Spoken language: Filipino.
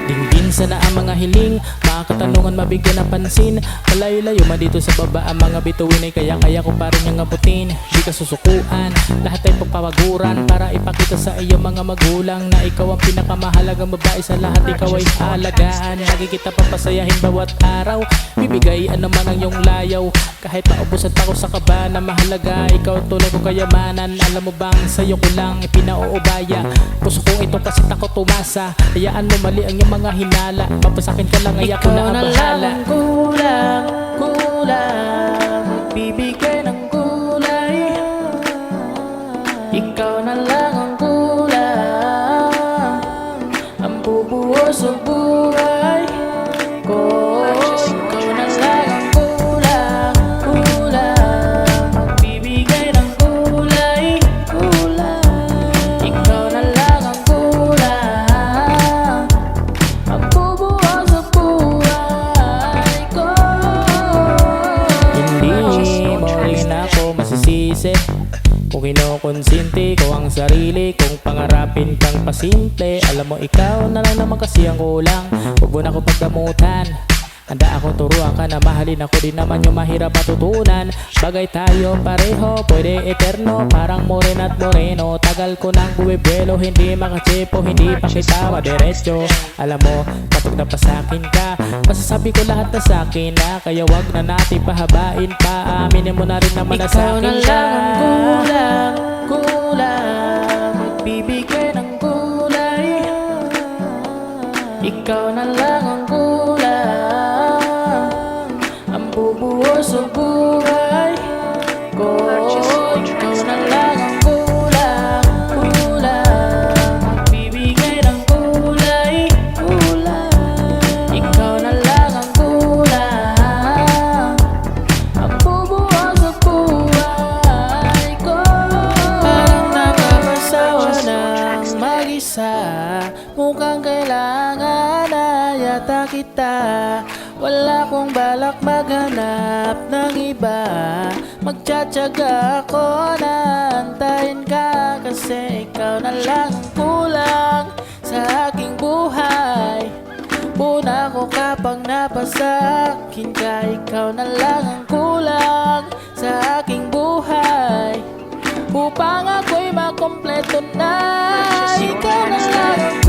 Dinggin sana ang mga hiling, mga katanungan mabigyan ng pansin. Malayo-layo man dito sa baba ang mga bituin ay kaya-kaya ko pa rin yung abutin. Di ka susukuan, lahat ay pagpapaguran para ipakita sa iyo mga magulang na ikaw ang pinakamahalagang babae sa lahat. Ikaw ay halagaan, lagi kita papasayahin bawat araw. Bibigay man ang iyong layaw, kahit maubos at ako sa kaba na mahalaga. Ikaw tunay ko kayamanan, alam mo bang sa'yo ko lang ipinauubaya. Puso kong ito kasi takot tumasa, hayaan mo mali ang iyong mga hinala. Papasakin ka lang ay ako na ang bahala. Ikaw na lang ang kulang, kulang, bibigay ng kulay. Ikaw na lang ang kulang, ang bubuo sa buhay ko. Ikaw na lang ang kulang, kulang, bibigay ng kulay, kulay. Ikaw na lang ang kulang, ang bubuo sa buhay ko. Hindi mo rin ako masisisi kung kinukonsente ko ang sarili kung pangarapin kang pasimple. Alam mo ikaw na lang naman kasi ang kulang, huwag mo na ako pagdamutan. Handa ako turuan ka na mahalin, ako din naman yung mahirap matutunan. Bagay tayo pareho, pwede eterno, parang moren at moreno. Tagal ko nang buwebelo, hindi makachepo, hindi pa kita madiretso. Alam mo, kapag napasakin ka, masasabi ko lahat na sakin na. Kaya wag na natin pahabain pa, aminin mo na rin naman na Ikaw na sakin ka. lang ang kulang, kulang, magbibigay ng kulay. Ikaw na lang ang kulang, ang bubuo sa buhay ko. Ikaw na lang ang kulang, kulang, magbibigay ng kulay, kulay. Ikaw na lang ang kulang, ang bubuo sa buhay ko. Parang nakakasawa ng mag-isa, mukhang kailangan na yata kita. Wala kong balak maghanap ng iba, magtsatsaga ako na antayin ka. Kasi ikaw na lang ang kulang sa aking buhay. Puna ko kapag napasakin ka. Ikaw na lang ang kulang sa aking buhay, upang ako'y makompleto na. Ikaw na lang ang